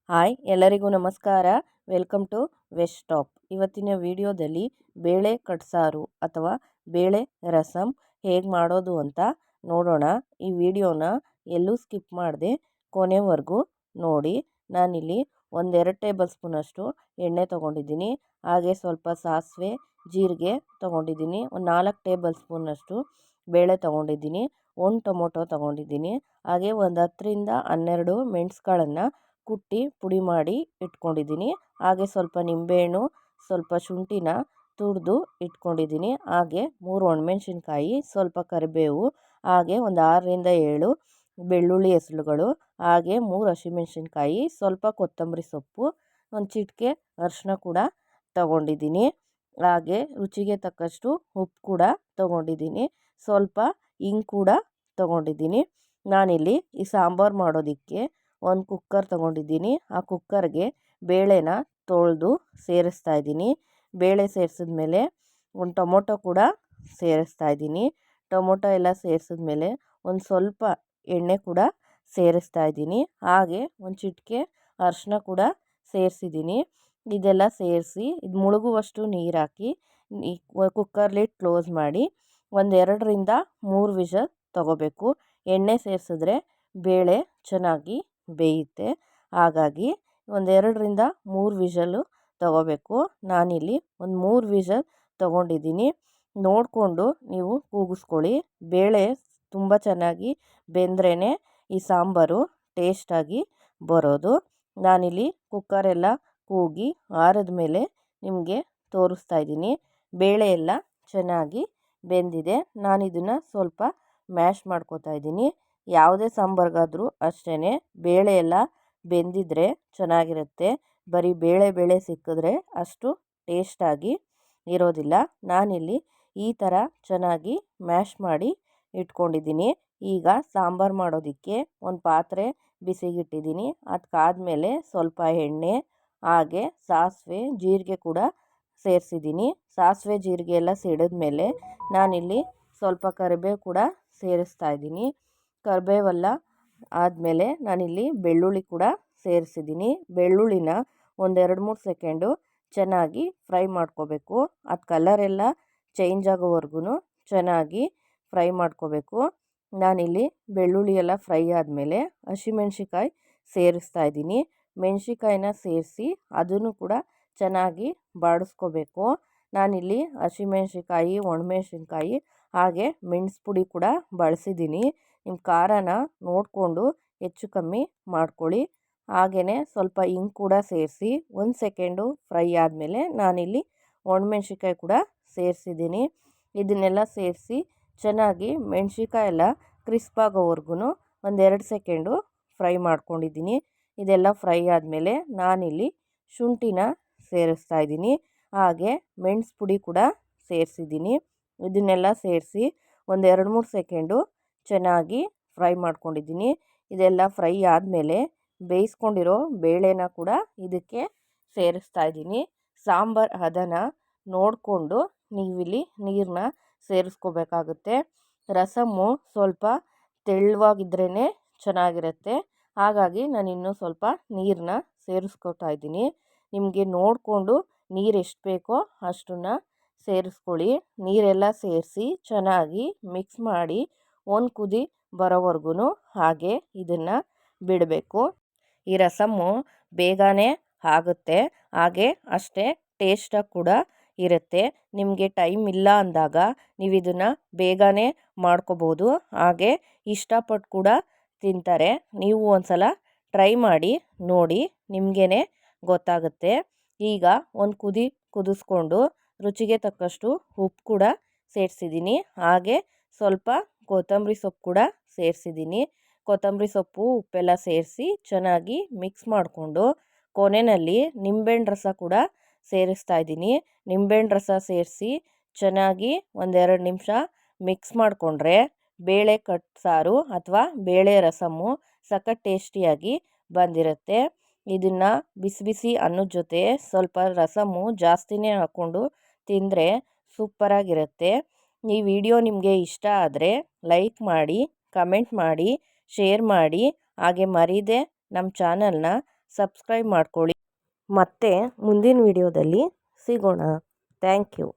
Hi ಎಲ್ಲರಿಗೂ ನಮಸ್ಕಾರ. Welcome to west top. ಇವತ್ತಿನ ವಿಡಿಯೋದಲ್ಲಿ ಬೇಳೆ ಕಟ್ಸಾರು ಅಥವಾ ಬೇಳೆ ರಸಮ್ ಹೇಗೆ ಮಾಡೋದು ಅಂತ ನೋಡೋಣ. ಈ ವಿಡಿಯೋನ ಎಲ್ಲೂ ಸ್ಕಿಪ್ ಮಾಡದೆ ಕೊನೆವರೆಗೂ ನೋಡಿ. ನಾನಿಲ್ಲಿ 1-2 ಟೇಬಲ್ ಸ್ಪೂನಷ್ಟು ಎಣ್ಣೆ ತೊಗೊಂಡಿದ್ದೀನಿ. ಹಾಗೆ ಸ್ವಲ್ಪ ಸಾಸಿವೆ ಜೀರಿಗೆ ತೊಗೊಂಡಿದ್ದೀನಿ. 4 ಟೇಬಲ್ ಸ್ಪೂನಷ್ಟು ಬೇಳೆ ತೊಗೊಂಡಿದ್ದೀನಿ. 1 ಟೊಮೊಟೊ ತೊಗೊಂಡಿದ್ದೀನಿ. ಹಾಗೆ 10-12 ಮೆಣಸುಗಳನ್ನು ಕುಟ್ಟಿ ಪುಡಿ ಮಾಡಿ ಇಟ್ಕೊಂಡಿದ್ದೀನಿ. ಹಾಗೆ ಸ್ವಲ್ಪ ನಿಂಬೆಹಣ್ಣು, ಸ್ವಲ್ಪ ಶುಂಠಿನ ತುರಿದು ಇಟ್ಕೊಂಡಿದ್ದೀನಿ. ಹಾಗೆ 3 ಒಣಮೆಣಸಿನ್ಕಾಯಿ, ಸ್ವಲ್ಪ ಕರಿಬೇವು, ಹಾಗೆ 6-7 ಬೆಳ್ಳುಳ್ಳಿ ಹೆಸರುಗಳು, ಹಾಗೆ 3 ಹಸಿಮೆಣಸಿನ್ಕಾಯಿ, ಸ್ವಲ್ಪ ಕೊತ್ತಂಬರಿ ಸೊಪ್ಪು, ಒಂದು ಚಿಟಿಕೆ ಅರಿಶಿನ ಕೂಡ ತಗೊಂಡಿದ್ದೀನಿ. ಹಾಗೆ ರುಚಿಗೆ ತಕ್ಕಷ್ಟು ಉಪ್ಪು ಕೂಡ ತಗೊಂಡಿದ್ದೀನಿ. ಸ್ವಲ್ಪ ಹಿಂಗೆ ಕೂಡ ತಗೊಂಡಿದ್ದೀನಿ. ನಾನಿಲ್ಲಿ ಈ ಸಾಂಬಾರು ಮಾಡೋದಕ್ಕೆ ಒಂದು ಕುಕ್ಕರ್ ತೊಗೊಂಡಿದ್ದೀನಿ. ಆ ಕುಕ್ಕರ್ಗೆ ಬೇಳೆನ ತೊಳೆದು ಸೇರಿಸ್ತಾ ಇದ್ದೀನಿ. ಬೇಳೆ ಸೇರಿಸಿದ್ಮೇಲೆ ಒಂದು ಟೊಮೊಟೊ ಕೂಡ ಸೇರಿಸ್ತಾ ಇದ್ದೀನಿ. ಟೊಮೊಟೊ ಎಲ್ಲ ಸೇರಿಸಿದ್ಮೇಲೆ ಒಂದು ಸ್ವಲ್ಪ ಎಣ್ಣೆ ಕೂಡ ಸೇರಿಸ್ತಾ ಇದ್ದೀನಿ. ಹಾಗೆ ಒಂದು ಚಿಟಿಕೆ ಅರಿಶಿನ ಕೂಡ ಸೇರಿಸಿದ್ದೀನಿ. ಇದೆಲ್ಲ ಸೇರಿಸಿ ಇದು ಮುಳುಗುವಷ್ಟು ನೀರು ಹಾಕಿ ಕುಕ್ಕರ್ ಲಿಡ್ ಕ್ಲೋಸ್ ಮಾಡಿ 1-2-3 ವಿಷಲ್ ತಗೋಬೇಕು. ಎಣ್ಣೆ ಸೇರಿಸಿದ್ರೆ ಬೇಳೆ ಚೆನ್ನಾಗಿ ಬೇಯುತ್ತೆ. ಹಾಗಾಗಿ 1-2-3 ವಿಷಲು ತಗೋಬೇಕು. ನಾನಿಲ್ಲಿ ಒಂದು 3 ವಿಷಲ್ ತಗೊಂಡಿದ್ದೀನಿ. ನೋಡಿಕೊಂಡು ನೀವು ಕೂಗಿಸ್ಕೊಳ್ಳಿ. ಬೇಳೆ ತುಂಬ ಚೆನ್ನಾಗಿ ಬೆಂದ್ರೇ ಈ ಸಾಂಬಾರು ಟೇಸ್ಟಾಗಿ ಬರೋದು. ನಾನಿಲ್ಲಿ ಕುಕ್ಕರೆಲ್ಲ ಕೂಗಿ ಆರಿದ ಮೇಲೆ ನಿಮಗೆ ತೋರಿಸ್ತಾ ಇದ್ದೀನಿ. ಬೇಳೆ ಎಲ್ಲ ಚೆನ್ನಾಗಿ ಬೆಂದಿದೆ. ನಾನಿದನ್ನು ಸ್ವಲ್ಪ ಮ್ಯಾಶ್ ಮಾಡ್ಕೊತಾ ಇದ್ದೀನಿ. ಯಾವುದೇ ಸಾಂಬಾರಿಗಾದರೂ ಅಷ್ಟೇ ಬೇಳೆ ಎಲ್ಲ ಬೆಂದಿದ್ರೆ ಚೆನ್ನಾಗಿರುತ್ತೆ. ಬರೀ ಬೇಳೆ ಸಿಕ್ಕಿದ್ರೆ ಅಷ್ಟು ಟೇಸ್ಟಾಗಿ ಇರೋದಿಲ್ಲ. ನಾನಿಲ್ಲಿ ಈ ಥರ ಚೆನ್ನಾಗಿ ಮ್ಯಾಶ್ ಮಾಡಿ ಇಟ್ಕೊಂಡಿದ್ದೀನಿ. ಈಗ ಸಾಂಬಾರು ಮಾಡೋದಕ್ಕೆ ಒಂದು ಪಾತ್ರೆ ಬಿಸಿಗಿಟ್ಟಿದ್ದೀನಿ. ಅದಕ್ಕಾದ್ಮೇಲೆ ಸ್ವಲ್ಪ ಎಣ್ಣೆ, ಹಾಗೆ ಸಾಸಿವೆ ಜೀರಿಗೆ ಕೂಡ ಸೇರಿಸಿದ್ದೀನಿ. ಸಾಸಿವೆ ಜೀರಿಗೆ ಎಲ್ಲ ಸಿಡಿದ್ಮೇಲೆ ನಾನಿಲ್ಲಿ ಸ್ವಲ್ಪ ಕರಿಬೇವು ಕೂಡ ಸೇರಿಸ್ತಾ ಇದ್ದೀನಿ. ಕರಿಬೇವೆಲ್ಲ ಆದಮೇಲೆ ನಾನಿಲ್ಲಿ ಬೆಳ್ಳುಳ್ಳಿ ಕೂಡ ಸೇರಿಸಿದ್ದೀನಿ. ಬೆಳ್ಳುಳ್ಳಿನ 1-2-3 ಸೆಕೆಂಡು ಚೆನ್ನಾಗಿ ಫ್ರೈ ಮಾಡ್ಕೋಬೇಕು. ಅದು ಕಲರೆಲ್ಲ ಚೇಂಜ್ ಆಗೋವರೆಗೂ ಚೆನ್ನಾಗಿ ಫ್ರೈ ಮಾಡ್ಕೋಬೇಕು. ನಾನಿಲ್ಲಿ ಬೆಳ್ಳುಳ್ಳಿ ಎಲ್ಲ ಫ್ರೈ ಆದಮೇಲೆ ಹಸಿಮೆಣ್ಸಿಕಾಯಿ ಸೇರಿಸ್ತಾ ಇದ್ದೀನಿ. ಮೆಣಸಿಕಾಯಿನ ಸೇರಿಸಿ ಅದನ್ನು ಕೂಡ ಚೆನ್ನಾಗಿ ಬಾಡಿಸ್ಕೋಬೇಕು. ನಾನಿಲ್ಲಿ ಹಸಿಮೆಣ್ಸಿಕಾಯಿ, ಒಣಮೆಣ್ಸಿನ್ಕಾಯಿ, ಹಾಗೆ ಮೆಣಸು ಪುಡಿ ಕೂಡ ಬಳಸಿದ್ದೀನಿ. ನಿಮ್ಮ ಖಾರನ ನೋಡಿಕೊಂಡು ಹೆಚ್ಚು ಕಮ್ಮಿ ಮಾಡ್ಕೊಳ್ಳಿ. ಹಾಗೆಯೇ ಸ್ವಲ್ಪ ಹಿಂಗೆ ಕೂಡ ಸೇರಿಸಿ 1 ಸೆಕೆಂಡು ಫ್ರೈ ಆದಮೇಲೆ ನಾನಿಲ್ಲಿ ಒಣಮೆಣ್ಸಿಕಾಯಿ ಕೂಡ ಸೇರಿಸಿದ್ದೀನಿ. ಇದನ್ನೆಲ್ಲ ಸೇರಿಸಿ ಚೆನ್ನಾಗಿ ಮೆಣಸಿಕಾಯಿ ಎಲ್ಲ ಕ್ರಿಸ್ಪ್ ಆಗೋವರೆಗೂ 1-2 ಸೆಕೆಂಡು ಫ್ರೈ ಮಾಡ್ಕೊಂಡಿದ್ದೀನಿ. ಇದೆಲ್ಲ ಫ್ರೈ ಆದಮೇಲೆ ನಾನಿಲ್ಲಿ ಶುಂಠಿನ ಸೇರಿಸ್ತಾ ಇದ್ದೀನಿ. ಹಾಗೆ ಮೆಣಸು ಪುಡಿ ಕೂಡ ಸೇರಿಸಿದ್ದೀನಿ. ಇದನ್ನೆಲ್ಲ ಸೇರಿಸಿ 1-2-3 ಸೆಕೆಂಡು ಚೆನ್ನಾಗಿ ಫ್ರೈ ಮಾಡ್ಕೊಂಡಿದ್ದೀನಿ. ಇದೆಲ್ಲ ಫ್ರೈ ಆದಮೇಲೆ ಬೇಯಿಸ್ಕೊಂಡಿರೋ ಬೇಳೆನ ಕೂಡ ಇದಕ್ಕೆ ಸೇರಿಸ್ತಾ ಇದ್ದೀನಿ. ಸಾಂಬಾರು ಹದನ ನೋಡಿಕೊಂಡು ನೀವಿಲ್ಲಿ ನೀರನ್ನ ಸೇರಿಸ್ಕೋಬೇಕಾಗುತ್ತೆ. ರಸಮ್ಮು ಸ್ವಲ್ಪ ತೆಳುವಾಗಿದ್ರೇ ಚೆನ್ನಾಗಿರುತ್ತೆ. ಹಾಗಾಗಿ ನಾನು ಇನ್ನೂ ಸ್ವಲ್ಪ ನೀರನ್ನ ಸೇರಿಸ್ಕೊತಾ ಇದ್ದೀನಿ. ನಿಮಗೆ ನೋಡಿಕೊಂಡು ನೀರು ಎಷ್ಟು ಬೇಕೋ ಅಷ್ಟನ್ನು ಸೇರಿಸ್ಕೊಳ್ಳಿ. ನೀರೆಲ್ಲ ಸೇರಿಸಿ ಚೆನ್ನಾಗಿ ಮಿಕ್ಸ್ ಮಾಡಿ ಒಂದು ಕುದಿ ಬರೋವರೆಗೂ ಹಾಗೆ ಇದನ್ನು ಬಿಡಬೇಕು. ಈ ರಸಮ್ಮು ಬೇಗನೆ ಆಗುತ್ತೆ, ಹಾಗೆ ಅಷ್ಟೇ ಟೇಸ್ಟಾಗಿ ಕೂಡ ಇರುತ್ತೆ. ನಿಮಗೆ ಟೈಮ್ ಇಲ್ಲ ಅಂದಾಗ ನೀವು ಇದನ್ನು ಬೇಗನೆ ಮಾಡ್ಕೋಬೋದು. ಹಾಗೆ ಇಷ್ಟಪಟ್ಟು ಕೂಡ ತಿಂತಾರೆ. ನೀವು ಒಂದ್ಸಲ ಟ್ರೈ ಮಾಡಿ ನೋಡಿ, ನಿಮಗೇ ಗೊತ್ತಾಗುತ್ತೆ. ಈಗ ಒಂದು ಕುದಿಸ್ಕೊಂಡು ರುಚಿಗೆ ತಕ್ಕಷ್ಟು ಉಪ್ಪು ಕೂಡ ಸೇರಿಸಿದ್ದೀನಿ. ಹಾಗೆ ಸ್ವಲ್ಪ ಕೊತ್ತಂಬರಿ ಸೊಪ್ಪು ಕೂಡ ಸೇರಿಸಿದ್ದೀನಿ. ಕೊತ್ತಂಬರಿ ಸೊಪ್ಪು ಉಪ್ಪೆಲ್ಲ ಸೇರಿಸಿ ಚೆನ್ನಾಗಿ ಮಿಕ್ಸ್ ಮಾಡಿಕೊಂಡು ಕೊನೆಯಲ್ಲಿ ನಿಂಬೆಹಣ್ಣು ರಸ ಕೂಡ ಸೇರಿಸ್ತಾ ಇದ್ದೀನಿ. ನಿಂಬೆಹಣ್ಣು ರಸ ಸೇರಿಸಿ ಚೆನ್ನಾಗಿ 1-2 ನಿಮಿಷ ಮಿಕ್ಸ್ ಮಾಡಿಕೊಂಡ್ರೆ ಬೇಳೆ ಕಟ್ಸಾರು ಅಥವಾ ಬೇಳೆ ರಸಮ್ಮು ಸಖತ್ ಟೇಸ್ಟಿಯಾಗಿ ಬಂದಿರುತ್ತೆ. ಇದನ್ನು ಬಿಸಿ ಬಿಸಿ ಅನ್ನದ ಜೊತೆ ಸ್ವಲ್ಪ ರಸಮ್ಮು ಜಾಸ್ತಿನೇ ಹಾಕ್ಕೊಂಡು ತಿಂದರೆ ಸೂಪರಾಗಿರುತ್ತೆ. ಈ ವಿಡಿಯೋ ನಿಮಗೆ ಇಷ್ಟ ಆದರೆ ಲೈಕ್ ಮಾಡಿ, ಕಮೆಂಟ್ ಮಾಡಿ, ಶೇರ್ ಮಾಡಿ. ಹಾಗೆ ಮರೀದೆ ನಮ್ಮ ಚಾನಲ್ನ ಸಬ್ಸ್ಕ್ರೈಬ್ ಮಾಡ್ಕೊಳ್ಳಿ. ಮತ್ತೆ ಮುಂದಿನ ವಿಡಿಯೋದಲ್ಲಿ ಸಿಗೋಣ. Thank you.